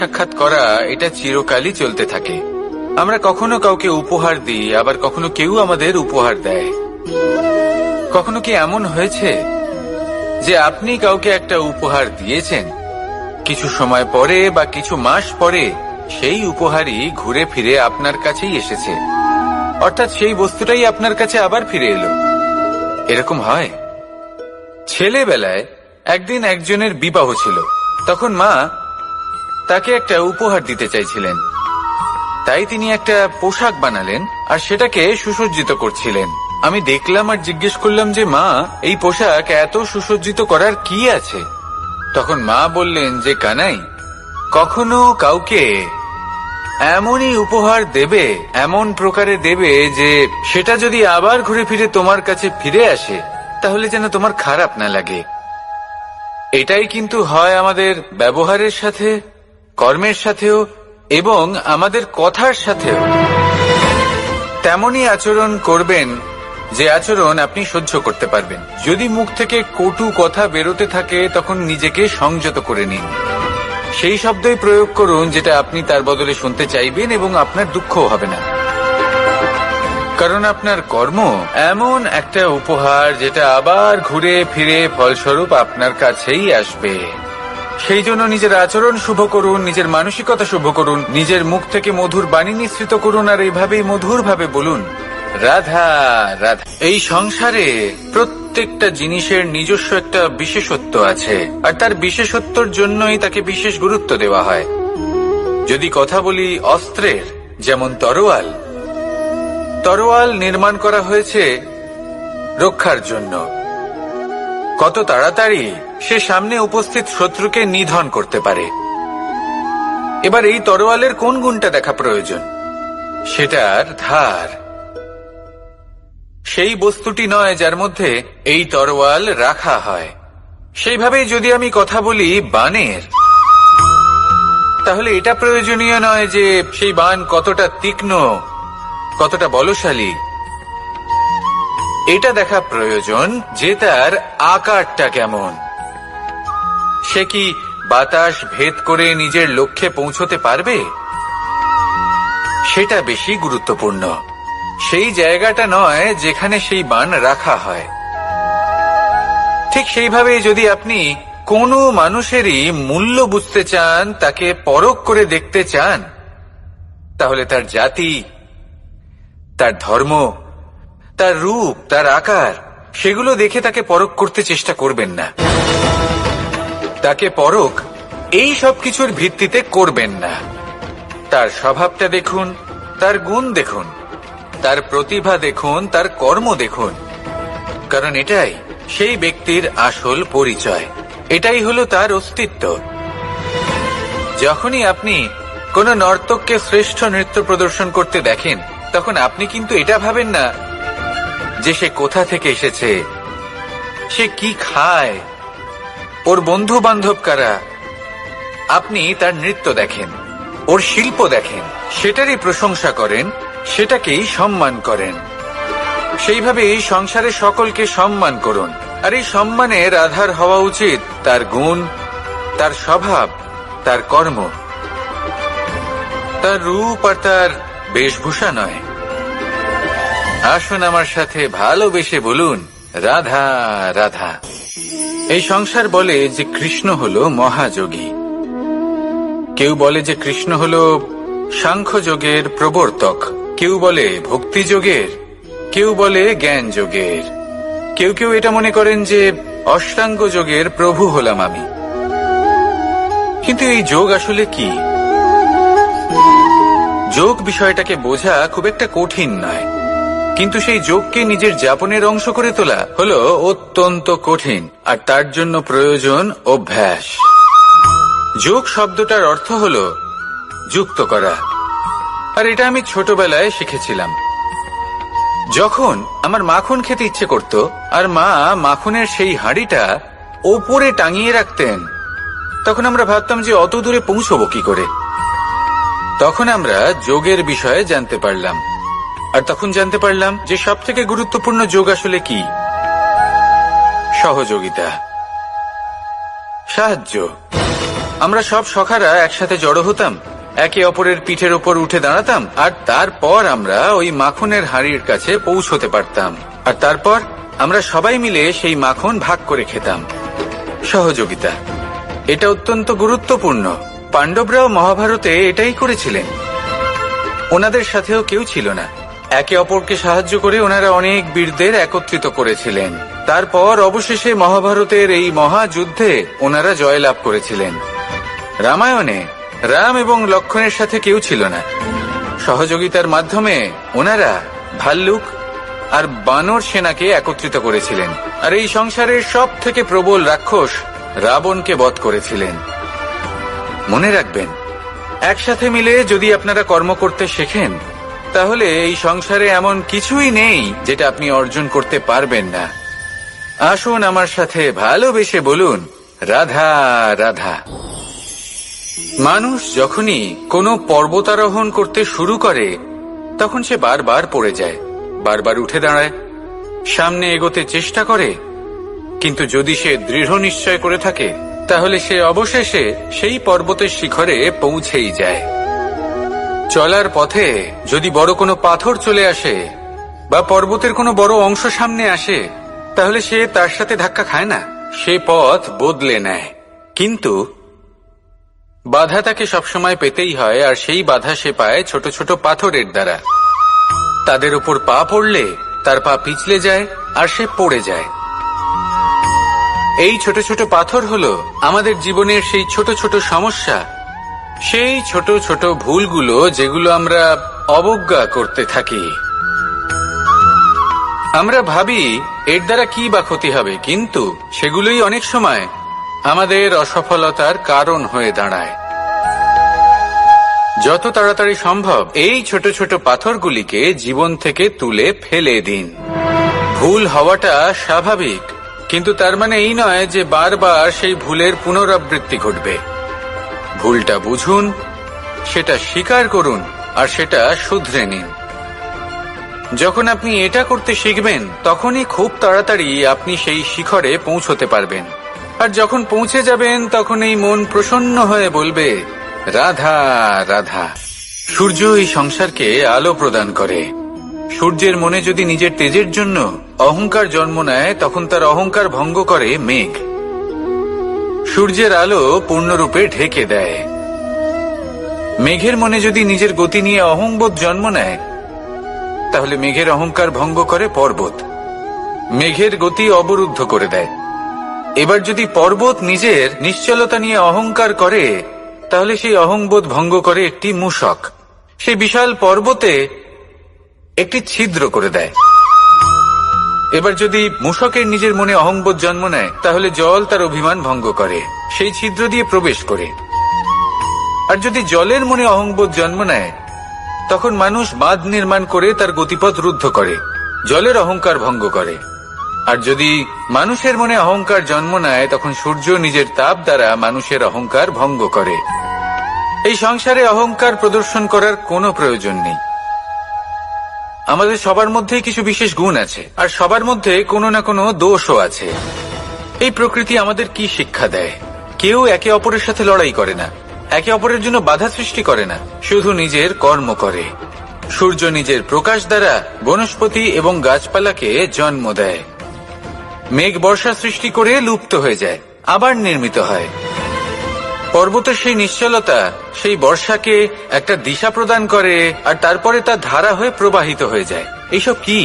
সাক্ষাৎ করা এটা চিরকালই চলতে থাকে। আমরা কখনো কাউকে উপহার দিই, আবার কখনো কেউ আমাদের উপহার দেয়। কখনো কি এমন হয়েছে যে আপনি কাউকে একটা উপহার দিয়েছেন, কিছু সময় পরে বা কিছু মাস পরে সেই উপহারই ঘুরে ফিরে আপনার কাছেই এসেছে, অর্থাৎ সেই বস্তুটাই আপনার কাছে আবার ফিরে এলো? এরকম হয়। ছেলেবেলায় একদিন একজনের বিবাহ ছিল, তখন মা তাকে একটা উপহার দিতে চাইছিলেন। তাই তিনি একটা পোশাক বানালেন আর সেটাকে সুসজ্জিত করছিলেন। আমি দেখলাম আর জিজ্ঞেস করলাম যে মা, এই পোশাক এত সুসজ্জিত করার কি আছে? তখন মা বললেন যে কানাই, কখনো কাউকে এমনই উপহার দেবে, এমন প্রকারে দেবে যে সেটা যদি আবার ঘুরে ফিরে তোমার কাছে ফিরে আসে তাহলে যেন তোমার খারাপ না লাগে। এটাই কিন্তু হয় আমাদের ব্যবহারের সাথে, কর্মের সাথেও এবং আমাদের কথার সাথেও। তেমনই আচরণ করবেন যে আচরণ আপনি সহ্য করতে পারবেন। যদি মুখ থেকে কটু কথা বেরোতে থাকে তখন নিজেকে সংযত করে নিন। সেই শব্দই প্রয়োগ করুন যেটা আপনি তার বদলে শুনতে চাইবেন এবং আপনার দুঃখও হবে না। কারণ আপনার কর্ম এমন একটা উপহার যেটা আবার ঘুরে ফিরে ফলস্বরূপ আপনার কাছেই আসবে। সেই জন্য নিজের আচরণ শুভ করুন, নিজের মানসিকতা শুভ করুন, নিজের মুখ থেকে মধুর বাণী নিঃসৃত করুন আর এইভাবেই মধুরভাবে বলুন, রাধা রাধা। এই সংসারে প্রত্যেকটা জিনিসের নিজস্ব একটা বিশেষত্ব আছে আর তার বিশেষত্বর জন্যই তাকে বিশেষ গুরুত্ব দেওয়া হয়। যদি কথা বলি অস্ত্রের, যেমন তরোয়াল, তরোয়াল নির্মাণ করা হয়েছে রক্ষার জন্য। কত তাড়াতাড়ি সে সামনে উপস্থিত শত্রুকে নিধন করতে পারে। এবার এই তরোয়ালের কোন গুণটা দেখা প্রয়োজন? সেটার ধার। সেই বস্তুটি নয় যার মধ্যে এই তরোয়াল রাখা হয়। সেইভাবেই যদি আমি কথা বলি বানের, তাহলে এটা প্রয়োজনীয় নয় যে সেই বান কতটা তীক্ষ্ণ, কতটা বলশালী। এটা দেখা প্রয়োজন যে তার আকারটা কেমন। সে কি বাতাস ভেদ করে নিজের লক্ষ্যে পৌঁছতে পারবে? সেটা বেশি গুরুত্বপূর্ণ। সেই জায়গাটা নয় যেখানে সেই বান রাখা হয়। ঠিক সেইভাবে যদি আপনি কোনো মানুষেরই মূল্য বুঝতে চান, তাকে পরখ করে দেখতে চান, তাহলে তার জাতি, তার ধর্ম, তার রূপ, তার আকার, সেগুলো দেখে তাকে পরখ করতে চেষ্টা করবেন না। তাকে পরখ এই সব কিছুর ভিত্তিতে করবেন না। তার স্বভাবটা দেখুন, তার গুণ দেখুন, তার প্রতিভা দেখুন, তার কর্ম দেখুন। কারণ এটাই সেই ব্যক্তির আসল পরিচয়, এটাই হলো তার অস্তিত্ব। যখনই আপনি কোনো নর্তককে শ্রেষ্ঠ নৃত্য প্রদর্শন করতে দেখেন, তখন আপনি কিন্তু এটা ভাবেন না যে সে কোথা থেকে এসেছে, সে কি খায়, ওর বন্ধু বান্ধব কারা। আপনি তার নৃত্য দেখেন, ওর শিল্প দেখেন, সেটারই প্রশংসা করেন, সেটাকেই সম্মান করেন। সেইভাবে এই সংসারে সকলকে সম্মান করুন। আর এই সম্মানের আধার হওয়া উচিত তার গুণ, তার স্বভাব, তার কর্ম, তার রূপ আর তার বেশভূষা নয়। আসুন আমার সাথে ভালোবেসে বলুন, রাধা রাধা। এই সংসার বলে যে কৃষ্ণ হলো মহাযোগী। কেউ বলে যে কৃষ্ণ হলো সাংখ্য যোগের প্রবর্তক, কেউ বলে ভক্তি যোগের, কেউ বলে জ্ঞান যোগের, কেউ কেউ এটা মনে করেন যে অষ্টাঙ্গ যোগের প্রভু হলাম আমি। কিন্তু এই যোগ আসলে কি? যোগ বিষয়টাকে বোঝা খুব একটা কঠিন নয়, কিন্তু সেই যোগকে নিজের যাপনের অংশ করে তোলা হলো অত্যন্ত কঠিন, আর তার জন্য প্রয়োজন অভ্যাস। যোগ শব্দটার অর্থ হলো যুক্ত করা, আর এটা আমি ছোটবেলায় শিখেছিলাম। যখন আমার মাখন খেতে ইচ্ছে করত আর মা মাখনের সেই হাঁড়িটা ওপরে টাঙিয়ে রাখতেন, তখন আমরা ভাবতাম যে অত দূরে পৌঁছবো কি করে। তখন আমরা যোগের বিষয়ে জানতে পারলাম, আর তখন জানতে পারলাম যে সবথেকে গুরুত্বপূর্ণ যোগ আসলে কি? সহযোগিতা, সাহায্য। আমরা সব সখারা একসাথে জড়ো হতাম, একে অপরের পিঠের ওপর উঠে দাঁড়াতাম, আর তারপর আমরা ওই মাখনের হাঁড়ির কাছে পৌঁছতে পারতাম, আর তারপর আমরা সবাই মিলে সেই মাখন ভাগ করে খেতাম। সহযোগিতা, এটা অত্যন্ত গুরুত্বপূর্ণ। পাণ্ডবরাও মহাভারতে এটাই করেছিলেন। ওনাদের সাথেও কেউ ছিল না। একে অপরকে সাহায্য করে ওনারা অনেক বীরদের একত্রিত করেছিলেন। তারপর অবশেষে মহাভারতের এই মহাযুদ্ধে ওনারা জয়লাভ করেছিলেন। রামায়ণে রাম এবং লক্ষ্মণের সাথে কেউ ছিল না। সহযোগিতার মাধ্যমে ওনারা ভাল্লুক আর বানর সেনাকে একত্রিত করেছিলেন, আর এই সংসারের সব থেকে প্রবল রাক্ষস রাবণকে বধ করেছিলেন। মনে রাখবেন, একসাথে মিলে যদি আপনারা কর্ম করতে শেখেন, তাহলে এই সংসারে এমন কিছুই নেই যেটা আপনি অর্জন করতে পারবেন না। আসুন আমার সাথে ভালোবেসে বলুন, রাধা রাধা। মানুষ যখনই কোনো পর্বতারোহণ করতে শুরু করে, তখন সে বারবার পড়ে যায়, বারবার উঠে দাঁড়ায়, সামনে এগোতে চেষ্টা করে, কিন্তু যদি সে দৃঢ় নিশ্চয় করে থাকে, তাহলে সে অবশেষে সেই পর্বতের শিখরে পৌঁছেই যায়। চলার পথে যদি বড় কোনো পাথর চলে আসে বা পর্বতের কোনো বড় অংশ সামনে আসে, তাহলে সে তার সাথে ধাক্কা খায় না, সে পথ বদলে নেয়। কিন্তু বাধা তাকে সবসময় পেতেই হয়, আর সেই বাধা সে পায় ছোট ছোট পাথরের দ্বারা। তাদের উপর পা পড়লে তার পা পিছলে যায় আর সে পড়ে যায়। এই ছোট ছোট পাথর হলো আমাদের জীবনের সেই ছোট ছোট সমস্যা, সেই ছোট ছোট ভুলগুলো যেগুলো আমরা অবজ্ঞা করতে থাকি। আমরা ভাবি এর দ্বারা কি বা ক্ষতি হবে, কিন্তু সেগুলোই অনেক সময় আমাদের অসফলতার কারণ হয়ে দাঁড়ায়। যত তাড়াতাড়ি সম্ভব এই ছোট ছোট পাথরগুলিকে জীবন থেকে তুলে ফেলে দিন। ভুল হওয়াটা স্বাভাবিক, কিন্তু তার মানে এই নয় যে বারবার সেই ভুলের পুনরাবৃত্তি ঘটবে। ভুলটা বুঝুন, সেটা স্বীকার করুন, আর সেটা শুধরে নিন। যখন আপনি এটা করতে শিখবেন, তখনই খুব তাড়াতাড়ি আপনি সেই শিখরে পৌঁছতে পারবেন। আর যখন পৌঁছে যাবেন, তখন এই মন প্রসন্ন হয়ে বলবে, রাধা রাধা। সূর্য এই সংসারকে আলো প্রদান করে। সূর্যের মনে যদি নিজের তেজের জন্য অহংকার জন্ম নেয়, তখন তার অহংকার ভঙ্গ করে মেঘ। সূর্যের আলো পূর্ণরূপে ঢেকে দেয়। মেঘের মনে যদি নিজের গতি নিয়ে অহংবোধ জন্ম নেয়, তাহলে মেঘের অহংকার ভঙ্গ করে পর্বত। মেঘের গতি অবরুদ্ধ করে দেয়। এবার যদি পর্বত নিজের নিশ্চলতা নিয়ে অহংকার করে, তাহলে সেই অহংবোধ ভঙ্গ করে একটি মূষক। সেই বিশাল পর্বতে একটি ছিদ্র করে দেয়। এবার যদি মূষকের নিজের মনে অহংবোধ জন্ম নেয়, তাহলে জল তার অভিমান ভঙ্গ করে, সেই ছিদ্র দিয়ে প্রবেশ করে। আর যদি জলের মনে অহংবোধ জন্ম নেয়, তখন মানুষ বাঁধ নির্মাণ করে তার গতিপথ রুদ্ধ করে, জলের অহংকার ভঙ্গ করে। আর যদি মানুষের মনে অহংকার জন্ম নেয়, তখন সূর্য নিজের তাপ দ্বারা মানুষের অহংকার ভঙ্গ করে। এই সংসারে অহংকার প্রদর্শন করার কোনো প্রয়োজন নেই। আমাদের সবার মধ্যেই কিছু বিশেষ গুণ আছে, আর সবার মধ্যে কোনো না কোনো দোষও আছে। এই প্রকৃতি আমাদের কি শিক্ষা দেয়? কেউ একে অপরের সাথে লড়াই করে না, একে অপরের জন্য বাধা সৃষ্টি করে না, শুধু নিজের কর্ম করে। সূর্য নিজের প্রকাশ দ্বারা বনস্পতি এবং গাছপালাকে জন্ম দেয়। মেঘ বর্ষা সৃষ্টি করে লুপ্ত হয়ে যায়, আবার নির্মিত হয়। পর্বতের সেই নিশ্চলতা সেই বর্ষাকে একটা দিশা প্রদান করে, আর তারপরে তা ধারা হয়ে প্রবাহিত হয়ে যায়। এইসব কি?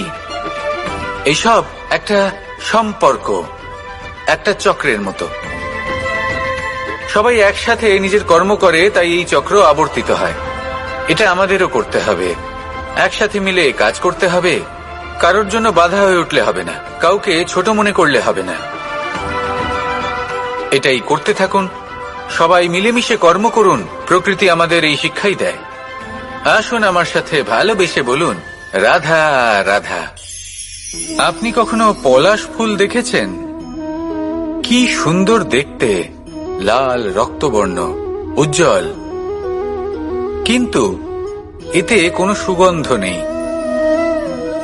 এইসব একটা সম্পর্ক, একটা চক্রের মতো। সবাই একসাথে নিজের কর্ম করে, তাই এই চক্র আবর্তিত হয়। এটা আমাদেরও করতে হবে। একসাথে মিলে কাজ করতে হবে। কারোর জন্য বাধা হয়ে উঠলে হবে না, কাউকে ছোট মনে করলে হবে না। এটাই করতে থাকুন। সবাই মিলেমিশে কর্ম করুন। প্রকৃতি আমাদের এই শিক্ষাই দেয়। আসুন আমার সাথে ভালোবেসে বলুন, রাধা রাধা। আপনি কখনো পলাশ ফুল দেখেছেন? কি সুন্দর দেখতে, লাল রক্তবর্ণ, উজ্জ্বল, কিন্তু এতে কোনো সুগন্ধ নেই।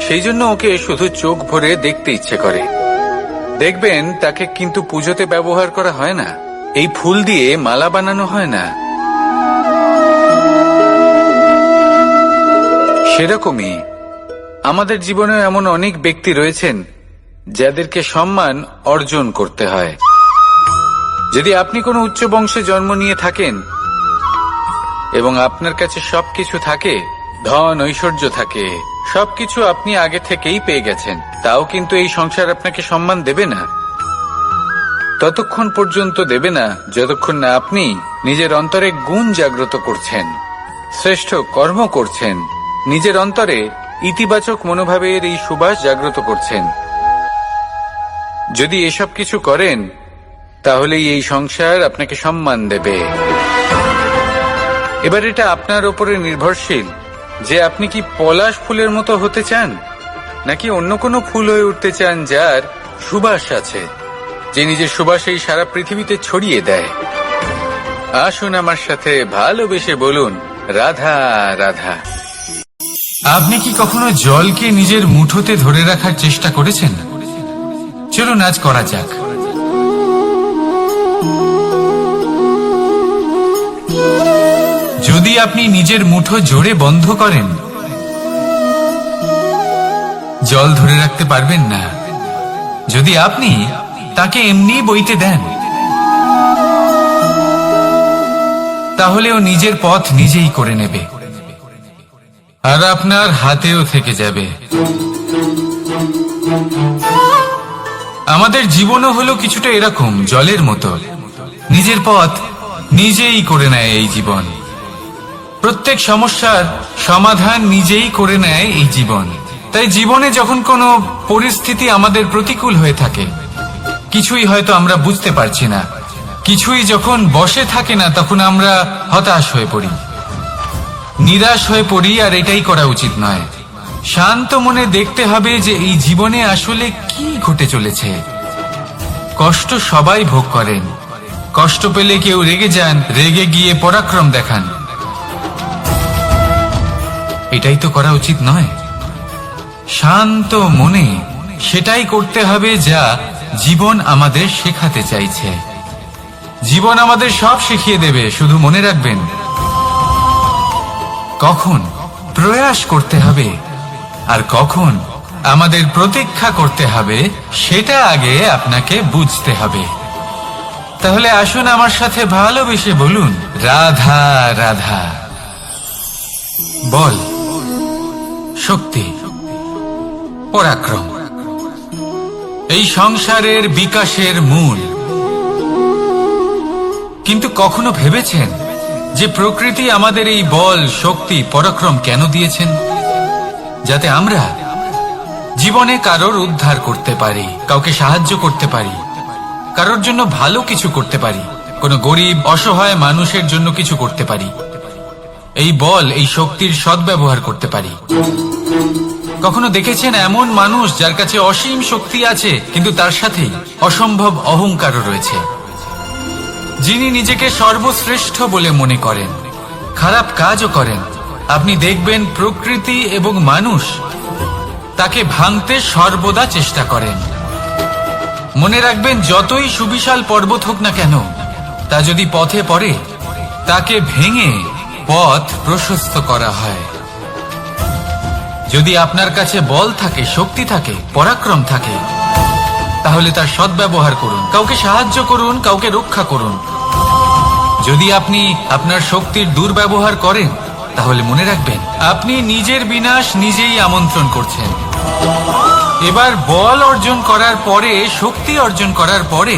সেই জন্য ওকে শুধু চোখ ভরে দেখতে ইচ্ছে করে। দেখবেন তাকে কিন্তু পুজোতে ব্যবহার করা হয় না, এই ফুল দিয়ে মালা বানানো হয় না। সেরকমই আমাদের জীবনে এমন অনেক ব্যক্তি রয়েছেন যাদেরকে সম্মান অর্জন করতে হয়। যদি আপনি কোনো উচ্চ বংশে জন্ম নিয়ে থাকেন এবং আপনার কাছে সবকিছু থাকে, ধন ঐশ্বর্য থাকে, সবকিছু আপনি আগে থেকেই পেয়ে গেছেন, তাও কিন্তু এই সংসার আপনাকে সম্মান দেবে না। ততক্ষণ পর্যন্ত দেবে না যতক্ষণ না আপনি নিজের অন্তরে গুণ জাগ্রত করছেন, শ্রেষ্ঠ কর্ম করছেন, নিজের অন্তরে ইতিবাচক মনোভাবের এই সুবাস জাগ্রত করছেন। যদি এসব কিছু করেন তাহলেই এই সংসার আপনাকে সম্মান দেবে। এবার এটা আপনার উপরে নির্ভরশীল যে আপনি কি পলাশ ফুলের মতো হতে চান, নাকি অন্য কোনো ফুল হয়ে উঠতে চান যার সুবাস আছে, যে নিজের সুবাস এই সারা পৃথিবীতে ছড়িয়ে দেয়। আসুন আমার সাথে ভালোবেসে বলুন, রাধা রাধা। আপনি কি কখনো জলকে নিজের মুঠোতে ধরে রাখার চেষ্টা করেছেন? চলুন আজ করা যাক। যদি আপনি নিজের মুঠো জোরে বন্ধ করেন, জল ধরে রাখতে পারবেন না। যদি আপনি তাকে এমনি বইতে দেন, তাহলে ও নিজের পথ নিজেই করে নেবে আর আপনার হাতেও থেকে যাবে। আমাদের জীবনও হলো কিছুটা এরকম, জলের মতো, নিজের পথ নিজেই করে নেয় এই জীবন। প্রত্যেক সমস্যার সমাধান নিজেই করে নেয় এই জীবন। তাই জীবনে যখন কোনো পরিস্থিতি আমাদের প্রতিকূল হয়ে থাকে, কিছুই হয়তো আমরা বুঝতে পারছি না, কিছুই যখন বসে থাকে না, তখন আমরা হতাশ হয়ে পড়ি, নিরাশ হয়ে পড়ি। আর এটাই করা উচিত নয়। শান্ত মনে দেখতে হবে যে এই জীবনে আসলে কি ঘটে চলেছে। কষ্ট সবাই ভোগ করেন, কষ্ট পেলে কেউ রেগে যান, রেগে গিয়ে পরাক্রম দেখান। এটাই তো করা উচিত নয়। শান্ত মনে সেটাই করতে হবে যা জীবন আমাদের শেখাতে চাইছে। জীবন আমাদের সব শিখিয়ে দেবে, শুধু মনে রাখবেন কখন প্রয়াস করতে হবে আর কখন আমাদের প্রতীক্ষা করতে হবে, সেটা আগে আপনাকে বুঝতে হবে। তাহলে আসুন আমার সাথে ভালোবেসে বলুন, রাধা রাধা। বল, শক্তি, পরাক্রম এই সংসারের বিকাশের মূল। কিন্তু কখনো ভেবেছেন যে প্রকৃতি আমাদের এই বল, শক্তি, পরাক্রম কেন দিয়েছেন? যাতে আমরা জীবনে কারোর উদ্ধার করতে পারি, কাউকে সাহায্য করতে পারি, কারোর জন্য ভালো কিছু করতে পারি, কোনো গরিব অসহায় মানুষের জন্য কিছু করতে পারি। এই বল, এই শক্তির সদ্ব্যবহার করতে পারি। কখনো দেখেছেন এমন মানুষ যার কাছে অসীম শক্তি আছে, কিন্তু তার সাথেই অসম্ভব অহংকারও রয়েছে, যিনি নিজেকে সর্বশ্রেষ্ঠ বলে মনে করেন, খারাপ কাজও করেন। আপনি দেখবেন প্রকৃতি এবং মানুষ তাকে ভাঙতে সর্বদা চেষ্টা করেন। মনে রাখবেন, যতই সুবিশাল পর্বত হোক না কেন, তা যদি পথে পড়ে, তাকে ভেঙে পথ প্রশস্ত করা হয়। যদি আপনার কাছে বল থাকে, শক্তি থাকে, পরাক্রম থাকে, তাহলে তার সদ্ব্যবহার করুন, কাউকে সাহায্য করুন, কাউকে রক্ষা করুন। যদি আপনি আপনার শক্তির দুর্ব্যবহার করেন, তাহলে মনে রাখবেন আপনি নিজের বিনাশ নিজেই আমন্ত্রণ করছেন। এবার বল অর্জন করার পরে, শক্তি অর্জন করার পরে,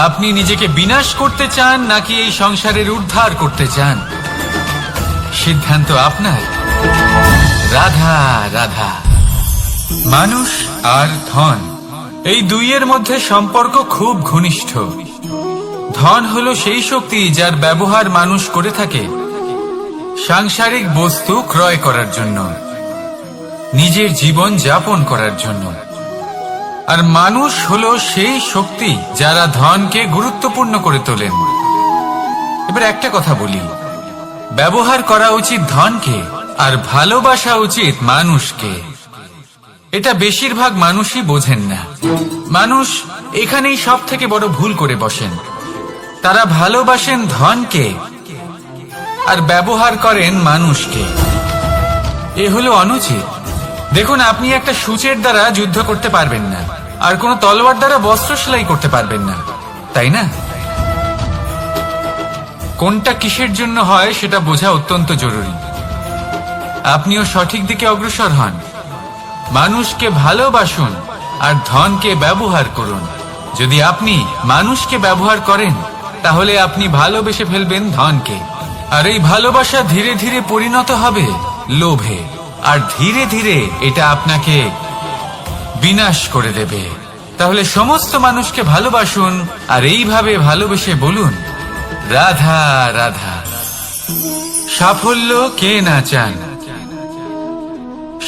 আপনি নিজেকে বিনাশ করতে চান নাকি এই সংসারের উদ্ধার করতে চান? সিদ্ধান্ত আপনার। রাধা রাধা। মানুষ আর ধন, এই দুইয়ের মধ্যে সম্পর্ক খুব ঘনিষ্ঠ। ধন হলো সেই শক্তি যার ব্যবহার মানুষ করে থাকে সাংসারিক বস্তু ক্রয় করার জন্য, নিজের জীবন যাপন করার জন্য। আর মানুষ হলো সেই শক্তি যারা ধনকে গুরুত্বপূর্ণ করে তোলেন। এবার একটা কথা বলি, ব্যবহার করা উচিত ধনকে আর ভালোবাসা উচিত মানুষকে। এটা বেশিরভাগ মানুষই বোঝেন না। মানুষ এখানেই সব থেকে বড় ভুল করে বসেন। তারা ভালোবাসেন ধনকে আর ব্যবহার করেন মানুষকে। এ হলো অনুচিত। দেখুন, আপনি একটা সূচের দ্বারা যুদ্ধ করতে পারবেন না, আর কোনো তলোয়ার দ্বারা বস্ত্র সেলাই করতে পারবেন না, তাই না? কোনটা কিসের জন্য হয় সেটা বোঝা অত্যন্ত জরুরি। আপনিও সঠিক দিকে অগ্রসর হন। মানুষকে ভালোবাসুন আর ধনকে ব্যবহার করুন। যদি আপনি মানুষকে ব্যবহার করেন তাহলে আপনি ভালোবেসে ফেলবেন ধনকে, আর এই ভালোবাসা ধীরে ধীরে পরিণত হবে লোভে, আর ধীরে ধীরে এটা আপনাকে বিনাশ করে দেবে। তাহলে সমস্ত মানুষকে ভালোবাসুন আর এইভাবে ভালোবেসে বলুন, রাধা রাধা। সাফল্য কে না চান?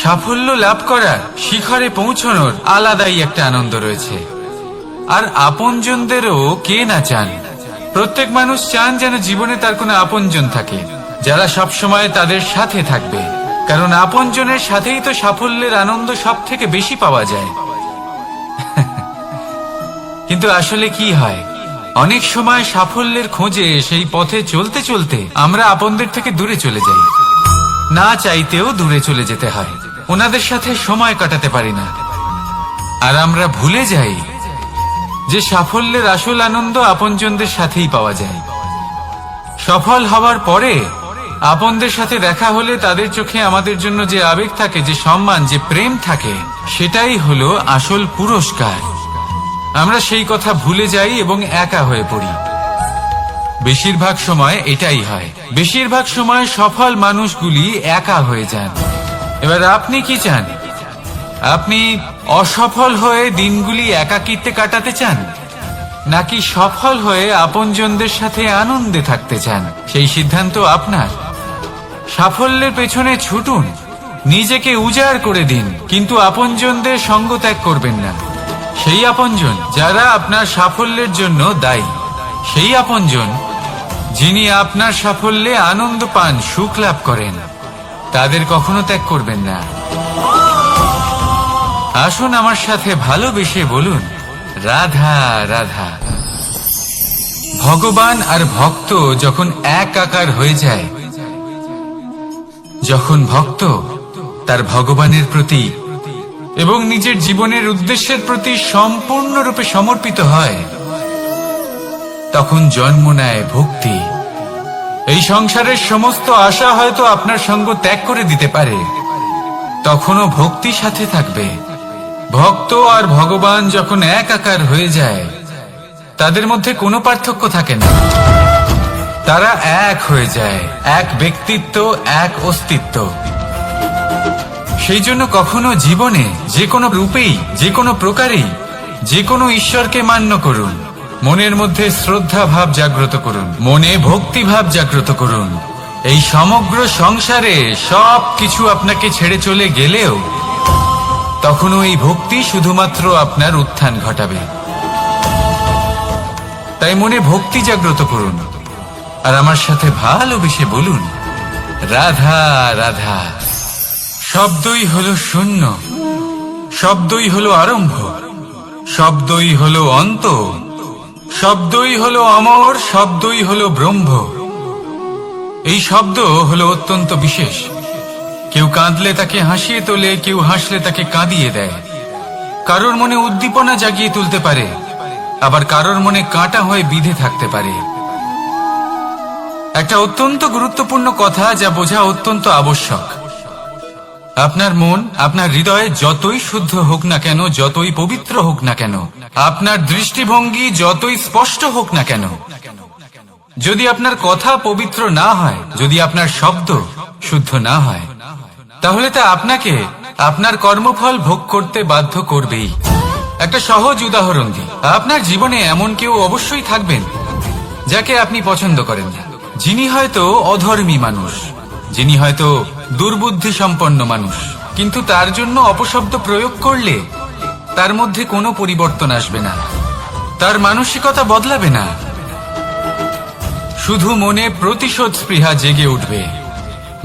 সাফল্য লাভ করার, শিখরে পৌঁছানোর আলাদাই একটা আনন্দ রয়েছে। আর আপনজনদেরও কে না চান? প্রত্যেক মানুষ চান যেন জীবনে তার কোনো আপনজন থাকে, যারা সবসময় তাদের সাথে থাকবে। কারণ আপনজনের সাথেই তো সাফল্যের আনন্দ সব থেকে বেশি পাওয়া যায়। কিন্তু আসলে কি হয়, অনেক সময় সাফল্যের খোঁজে সেই পথে চলতে চলতে আমরা আপনদের থেকে দূরে চলে যাই। না চাইতেও দূরে চলে যেতে হয়, ওনাদের সাথে সময় কাটাতে পারি না। আর আমরা ভুলে যাই যে সাফল্যের আসল আনন্দ আপনজনদের সাথেই পাওয়া যায়। সফল হওয়ার পরে আপনদের সাথে দেখা হলে তাদের চোখে আমাদের জন্য যে আবেগ থাকে, যে সম্মান, যে প্রেম থাকে, সেটাই হলো আসল পুরস্কার। আমরা সেই কথা ভুলে যাই এবং একা হয়ে পড়ি। বেশিরভাগ সময় এটাই হয়। বেশিরভাগ সময় সফল মানুষগুলি একা হয়ে যান। এবার আপনি কি চান? আপনি অসফল হয়ে দিনগুলি একাকিত্বে কাটাতে চান, নাকি সফল হয়ে আপনজনদের সাথে আনন্দে থাকতে চান? সেই সিদ্ধান্ত আপনার। সাফল্যের পেছনে ছুটুন, নিজেকে উজাড় করে দিন, কিন্তু আপনজনদের সঙ্গ ত্যাগ করবেন না। সেই আপনজন যারা আপনার সাফল্যের জন্য দায়ী, সেই আপনজন যিনি আপনার সাফল্যে আনন্দ পান, সুখ লাভ করেন, তাদের কখনো ত্যাগ করবেন না। আসুন আমার সাথে ভালোবেসে বলুন, রাধা রাধা। ভগবান আর ভক্ত যখন একাকার হয়ে যায়, যখন ভক্ত তার ভগবানের প্রতি এবং নিজের জীবনের উদ্দেশ্যের প্রতি সম্পূর্ণরূপে সমর্পিত হয়, তখন জন্ম নেয় ভক্তি। এই সংসারের সমস্ত আশা হয়তো আপনার সঙ্গ ত্যাগ করে দিতে পারে, তখনও ভক্তি সাথে থাকবে। ভক্ত আর ভগবান যখন একাকার হয়ে যায়, তাদের মধ্যে কোনো পার্থক্য থাকে না। তারা এক হয়ে যায়, এক ব্যক্তিত্ব, এক অস্তিত্ব। সেই জন্য কখনো জীবনে যে কোনো রূপেই, যে কোনো প্রকারেই, যে কোনো ঈশ্বরকে মান্য করুন। মনের মধ্যে শ্রদ্ধা ভাব জাগ্রত করুন, মনে ভক্তি ভাব জাগ্রত করুন। এই সমগ্র সংসারে সব কিছু আপনাকে ছেড়ে চলে গেলেও তখনও এই ভক্তি শুধুমাত্র আপনার উত্থান ঘটাবে। তাই মনে ভক্তি জাগ্রত করুন আর আমার সাথে ভালোবেসে বলুন, রাধা রাধা। শব্দই হলো শূন্য, শব্দই হলো আরম্ভ, শব্দই হলো অন্ত, শব্দই হলো অমর, শব্দই হলো ব্রহ্ম। এই শব্দ হলো অত্যন্ত বিশেষ। কেউ কাঁদলে তাকে হাসিয়ে তোলে, কেউ হাসলে তাকে কাঁদিয়ে দেয়। কারোর মনে উদ্দীপনা জাগিয়ে তুলতে পারে, আবার কারোর মনে কাঁটা হয়ে বিঁধে থাকতে পারে। একটা অত্যন্ত গুরুত্বপূর্ণ কথা, যা বোঝা অত্যন্ত আবশ্যক। আপনার মন, আপনার হৃদয় যতই শুদ্ধ হোক না কেন, যতই পবিত্র হোক না কেন, আপনার দৃষ্টিভঙ্গি যতই স্পষ্ট হোক না কেন, যদি আপনার কথা পবিত্র না হয়, যদি আপনার শব্দ শুদ্ধ না হয়, তাহলে তা আপনাকে আপনার কর্মফল ভোগ করতে বাধ্য করবেই। একটা সহজ উদাহরণ দিই। আপনার জীবনে এমন কেউ অবশ্যই থাকবেন যাকে আপনি পছন্দ করেন না, যিনি হয়তো অধর্মী মানুষ, যিনি হয়তো দুর্বুদ্ধি সম্পন্ন মানুষ, কিন্তু তার জন্য অপশব্দ প্রয়োগ করলে তার মধ্যে কোনো পরিবর্তন আসবে না, তার মানসিকতা বদলাবে না, শুধু মনে প্রতিশোধ স্পৃহা জেগে উঠবে,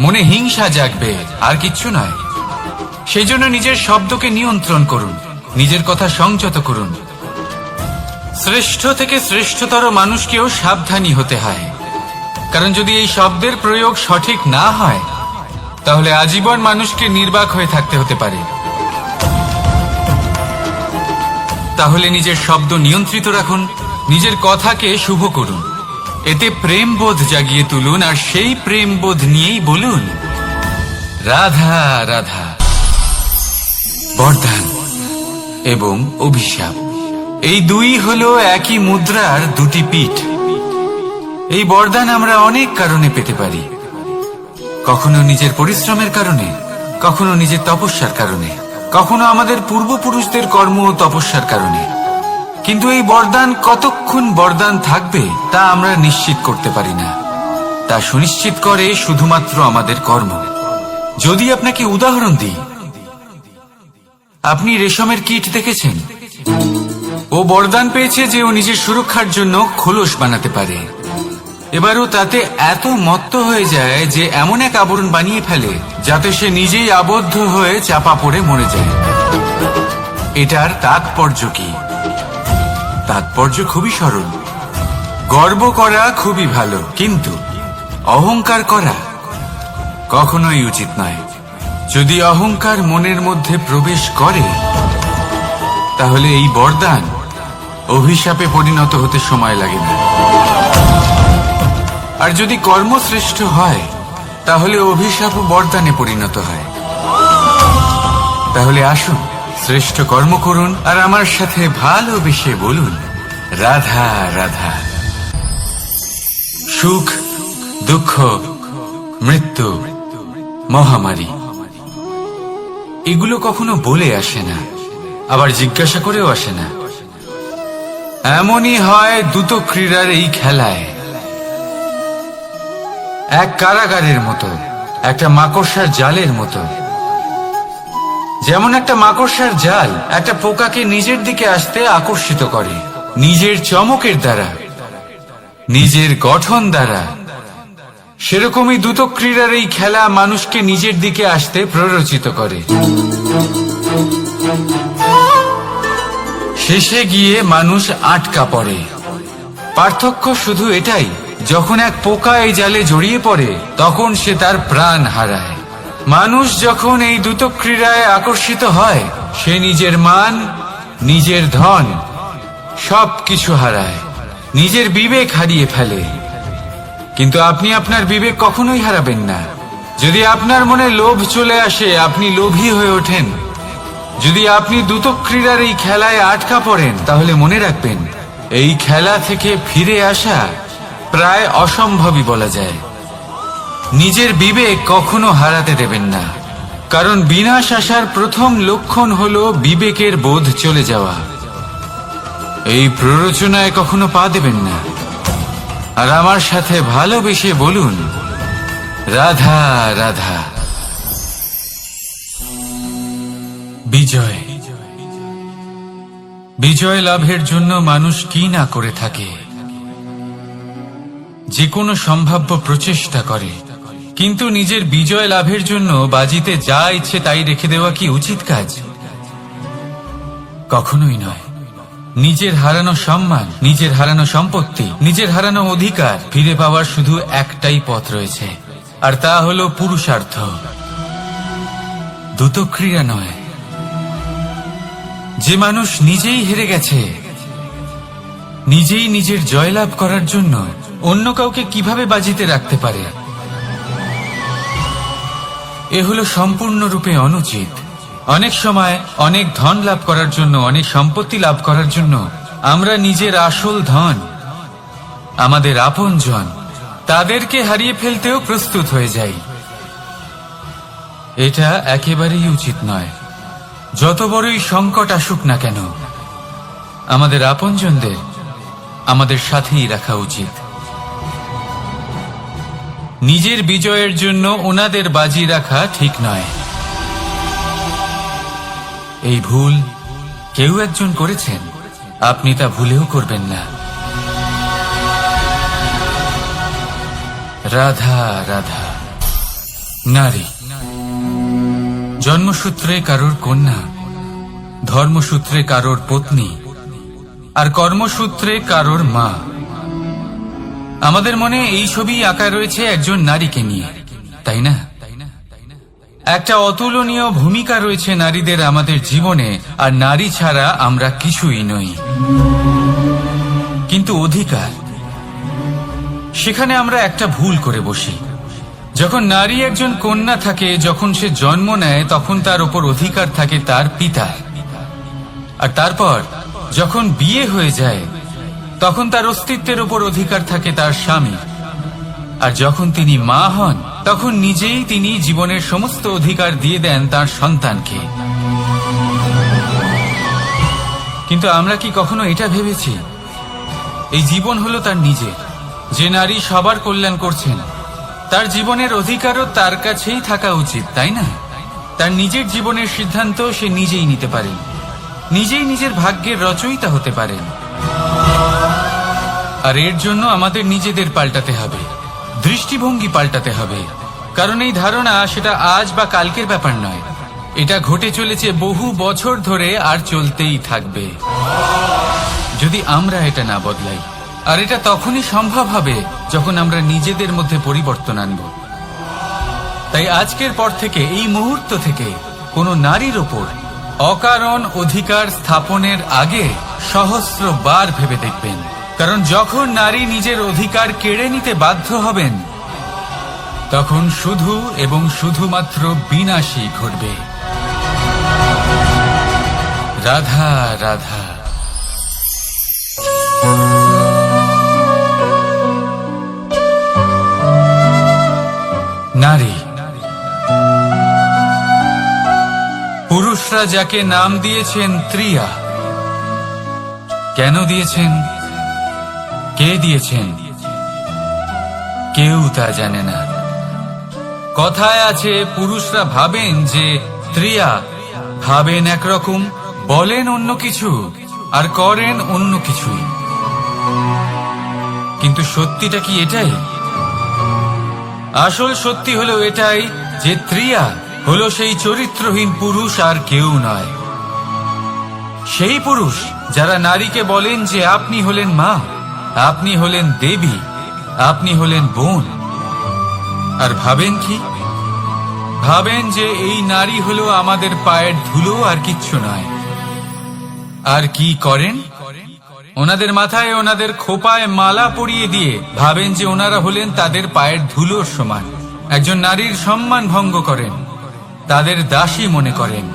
মনে হিংসা জাগবে, আর কিচ্ছু নয়। সেই জন্য নিজের শব্দকে নিয়ন্ত্রণ করুন, নিজের কথা সংযত করুন। শ্রেষ্ঠ থেকে শ্রেষ্ঠতর মানুষকেও সাবধানী হতে হয়, কারণ যদি এই শব্দের প্রয়োগ সঠিক না হয় তাহলে আজীবন মানুষকে নির্বাক হয়ে থাকতে হতে পারে। তাহলে নিজের শব্দ নিয়ন্ত্রিত রাখুন, নিজের কথাকে শুভ করুন, এতে প্রেমবোধ জাগিয়ে তুলুন, আর সেই প্রেমবোধ নিয়েই বলুন রাধা রাধা। বরদান এবং অভিশাপ এই দুই হলো একই মুদ্রার দুটি পিঠ। এই বরদান আমরা অনেক কারণে পেতে পারি, কখনো নিজের পরিশ্রমের কারণে, কখনো নিজের তপস্যার কারণে, কখনো আমাদের পূর্বপুরুষদের কর্ম ও তপস্যার কারণে। কিন্তু এই বরদান কতক্ষণ বরদান থাকবে তা আমরা নিশ্চিত করতে পারি না, তা সুনিশ্চিত করে শুধুমাত্র আমাদের কর্ম। যদি আপনাকে উদাহরণ দিই, আপনি রেশমের কীট দেখেছেন? ও বরদান পেয়েছে যে ও নিজের সুরক্ষার জন্য খোলস বানাতে পারে। এবারও তাতে এত মত্ত হয়ে যায় যে এমন এক আবরণ বানিয়ে ফেলে যাতে সে নিজেই আবদ্ধ হয়ে চাপা পড়ে মরে যায়। এটার তাৎপর্য কি? তাৎপর্য খুবই সরল। গর্ব করা খুবই ভালো, কিন্তু অহংকার করা কখনোই উচিত নয়। যদি অহংকার মনের মধ্যে প্রবেশ করে তাহলে এই বরদান অভিশাপে পরিণত হতে সময় লাগে না। আর যদি কর্মশ্রেষ্ঠ হয় তাহলে অভিশাপ বরদানে পরিণত হয়। তাহলে আসুন শ্রেষ্ঠ কর্ম করুন আর আমার সাথে ভালোবেসে বলুন রাধা রাধা। সুখ, দুঃখ, মৃত্যু, মহামারী এগুলো কখনো বলে আসে না, আবার জিজ্ঞাসা করেও আসে না। এমনই হয় দ্রুত ক্রীড়ার এই খেলায়। এক কারাগারের মতো, একটা মাকড়সার জালের মতো। যেমন একটা মাকড়সার জাল একটা পোকাকে নিজের দিকে আসতে আকর্ষিত করে নিজের চমকের দ্বারা, নিজের গঠন দ্বারা, সেরকমই দ্রুত ক্রীড়ার এই খেলা মানুষকে নিজের দিকে আসতে প্ররোচিত করে। শেষে গিয়ে মানুষ আটকা পড়ে। পার্থক্য শুধু এটাই, যখন এক পোকা এই জালে জড়িয়ে পড়ে তখন সে তার প্রাণ হারায়। মানুষ যখন এই দ্রুত ক্রীড়ায় আকর্ষিত হয় সে নিজের মান, নিজের ধন সবকিছু হারায়, নিজের বিবেক হারিয়ে ফেলে। কিন্তু আপনি আপনার বিবেক কখনোই হারাবেন না। যদি আপনার মনে লোভ চলে আসে আপনি লোভী হয়ে ওঠেন। যদি আপনি দ্রুত ক্রীড়ার এই খেলায় আটকা পড়েন তাহলে মনে রাখবেন এই খেলা থেকে ফিরে আসা প্রায় অসম্ভবই বলা যায়। নিজের বিবেক কখনো হারাতে দেবেন না, কারণ বিনাশ আসার প্রথম লক্ষণ হলো বিবেকের বোধ চলে যাওয়া। এই প্ররোচনায় কখনো পা দেবেন না। আর আমার সাথে ভালোবেসে বলুন রাধা রাধা। বিজয়, বিজয় লাভের জন্য মানুষ কি না করে থাকে, যে কোনো সম্ভাব্য প্রচেষ্টা করে। কিন্তু নিজের বিজয় লাভের জন্য বাজিতে যা ইচ্ছে তাই রেখে দেওয়া কি উচিত কাজ? কখনোই নয়। নিজের হারানো সম্মান, নিজের হারানো সম্পত্তি, নিজের হারানো অধিকার ফিরে পাওয়ার শুধু একটাই পথ রয়েছে, আর তা হলো পুরুষার্থ, দ্রুত ক্রীড়া নয়। যে মানুষ নিজেই হেরে গেছে, নিজেই নিজের জয়লাভ করার জন্য অন্য কাউকে কিভাবে বাজিতে রাখতে পারে? এ হলো সম্পূর্ণরূপে অনুচিত। অনেক সময় অনেক ধন লাভ করার জন্য, অনেক সম্পত্তি লাভ করার জন্য আমরা নিজের আসল ধন, আমাদের আপনজন, তাদেরকে হারিয়ে ফেলতেও প্রস্তুত হয়ে যাই। এটা একেবারেই উচিত নয়। যত বড়ই সংকট আসুক না কেন আমাদের আপনজনদের আমাদের সাথেই রাখা উচিত। নিজের বিজয়ের জন্য ওনাদের বাজি রাখা ঠিক নয়। এই ভুল কেউ একজন করেছেন, আপনি তা ভুলেও করবেন না। রাধা রাধা। নারী জন্মসূত্রে কারোর কন্যা, ধর্মসূত্রে কারোর পত্নী, আর কর্মসূত্রে কারোর মা। আমাদের মনে এই ছবি আঁকা রয়েছে একজন নারীকে নিয়ে, তাই না? একটা অতুলনীয় ভূমিকা রয়েছে নারীদের আমাদের জীবনে, আর নারী ছাড়া আমরা কিছুই নই। কিন্তু অধিকার, সেখানে আমরা একটা ভুল করে বসি। যখন নারী একজন কন্যা থাকে, যখন সে জন্ম নেয়, তখন তার উপর অধিকার থাকে তার পিতার। আর তারপর যখন বিয়ে হয়ে যায়, তখন তার অস্তিত্বের উপর অধিকার থাকে তার স্বামী। আর যখন তিনি মা হন, তখন নিজেই তিনি জীবনের সমস্ত অধিকার দিয়ে দেন তার সন্তানকে। কিন্তু আমরা কি কখনো এটা ভেবেছি এই জীবন হলো তার নিজের? যে নারী সবার কল্যাণ করছেন, তার জীবনের অধিকারও তার কাছেই থাকা উচিত, তাই না? তার নিজের জীবনের সিদ্ধান্ত সে নিজেই নিতে পারেন, নিজেই নিজের ভাগ্যের রচয়িতা হতে পারেন। আর এর জন্য আমাদের নিজেদের পাল্টাতে হবে, দৃষ্টিভঙ্গি পাল্টাতে হবে। কারণ এই ধারণা সেটা আজ বা কালকের ব্যাপার নয়, এটা ঘটে চলেছে বহু বছর ধরে, আর চলতেই থাকবে যদি আমরা এটা না বদলাই। আর এটা তখনই সম্ভব হবে যখন আমরা নিজেদের মধ্যে পরিবর্তন আনব। তাই আজকের পর থেকে, এই মুহূর্ত থেকে, কোনো নারীর ওপর অকারণ অধিকার স্থাপনের আগে সহস্রবার ভেবে দেখবেন। কারণ যখন নারী নিজের অধিকার কেড়ে নিতে বাধ্য হবেন, তখন শুধু এবং শুধুমাত্র বিনাশই ঘটবে। রাধা রাধা। নারী, পুরুষরা যাকে নাম দিয়েছেন ত্রিয়া, কেন দিয়েছেন, কে দিয়েছেন, কেউ তা জানে না। কথায় আছে, পুরুষরা ভাবেন যে ত্রিয়া, ভাবেন একরকম, বলেন অন্য কিছু, আর করেন অন্য কিছুই। কিন্তু সত্যিটা কি এটাই? আসল সত্যি হলো এটাই যে ত্রিয়া হলো সেই চরিত্রহীন পুরুষ, আর কেউ নয়। সেই পুরুষ যারা নারীকে বলেন যে আপনি হলেন মা, আপনি হলেন দেবী, আপনি হলেন বোন। আর ভাবেন কি? ভাবেন যে এই নারী হলো আমাদের পায়ের ধুলো, আর কিচ্ছু নয়। আর কি করেন? ওনাদের মাথায়, ওনাদের খোপায় মালা পরিয়ে দিয়ে ভাবেন যে ওনারা হলেন তাদের পায়ের ধুলোর সমান। একজন নারীর সম্মান ভঙ্গ করেন, তাদের দাসী মনে করেন।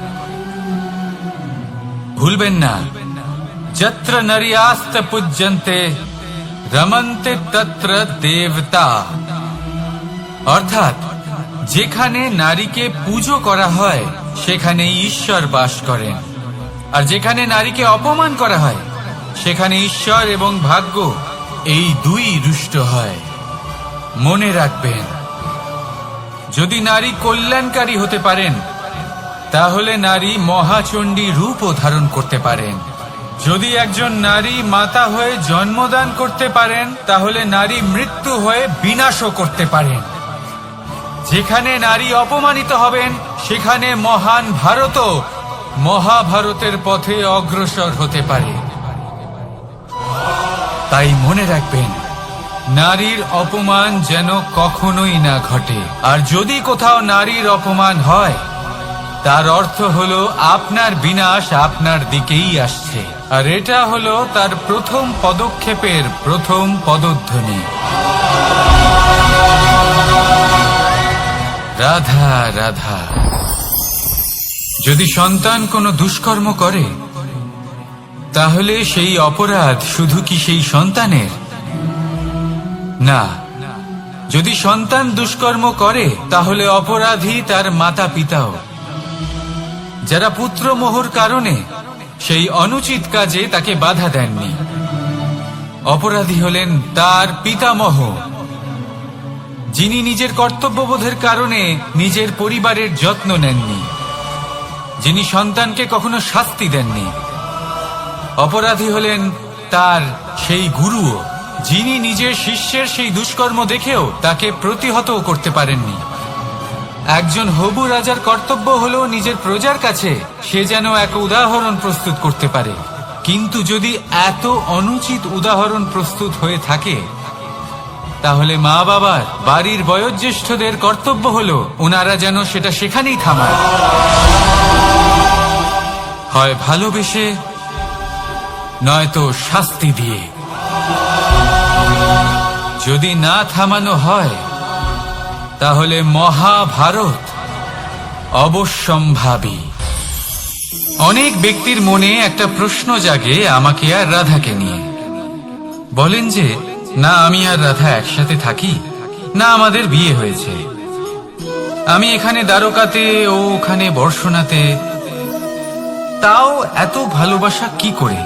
ভুলবেন না, যত্র নারীয়াস্ত পূজ্যন্তে রমন্তে তত্র দেবতা। অর্থাৎ যেখানে নারীকে পুজো করা হয়, সেখানে ঈশ্বর বাস করেন। আর যেখানে নারীকে অপমান করা হয়, সেখানে ঈশ্বর এবং ভাগ্য এই দুই রুষ্ট হয়। মনে রাখবেন, যদি নারী কল্যাণকারী হতে পারেন, তাহলে নারী মহাচণ্ডী রূপও ধারণ করতে পারেন। যদি একজন নারী মাতা হয়ে জন্মদান করতে পারেন, তাহলে নারী মৃত্যু হয়ে বিনাশও করতে পারেন। যেখানে নারী অপমানিত হবেন, সেখানে মহান ভারতও মহাভারতের পথে অগ্রসর হতে পারে। তাই মনে রাখবেন, নারীর অপমান যেন কখনোই না ঘটে। আর যদি কোথাও নারীর অপমান হয়, তার অর্থ হলো আপনার বিনাশ আপনার দিকেই আসছে। আর এটা হলো তার প্রথম পদক্ষেপের প্রথম পদধ্বনি। রাধা রাধা। যদি সন্তান কোনো দুষ্কর্ম করে, তাহলে সেই অপরাধ শুধু কি সেই সন্তানের? না, যদি সন্তান দুষ্কর্ম করে, তাহলে অপরাধী তার মাতা পিতাও, যারা পুত্রমোহর কারণে সেই অনুচিত কাজে তাকে বাধা দেননি। অপরাধী হলেন তার পিতামহ, যিনি নিজের কর্তব্যবোধের কারণে নিজের পরিবারের যত্ন নেননি, যিনি সন্তানকে কখনো শাস্তি দেননি। অপরাধী হলেন তার সেই গুরুও, যিনি নিজের শিষ্যের সেই দুষ্কর্ম দেখেও তাকে প্রতিহত করতে পারেননি। একজন হবু রাজার কর্তব্য হলো নিজের প্রজার কাছে সে যেন এক উদাহরণ প্রস্তুত করতে পারে, কিন্তু যদি এত অনুচিত উদাহরণ প্রস্তুত হয়ে থাকে, তাহলে মা বাবার, বাড়ির বয়োজ্যেষ্ঠদের কর্তব্য হলো ওনারা যেন সেটা সেখানেই থামায়, হয় ভালোবেসে নয়তো শাস্তি দিয়ে। যদি না থামানো হয় তাহলে মহাভারত অবশ্যম্ভাবী। অনেক ব্যক্তির মনে একটা প্রশ্ন জাগে আমাকে আর রাধাকে নিয়ে। বলেন যে না আমি আর রাধা একসাথে থাকি, না আমাদের বিয়ে হয়েছে, আমি এখানে দ্বারকাতে, ও ওখানে বর্ষণাতে, তাও এত ভালোবাসা কি করে?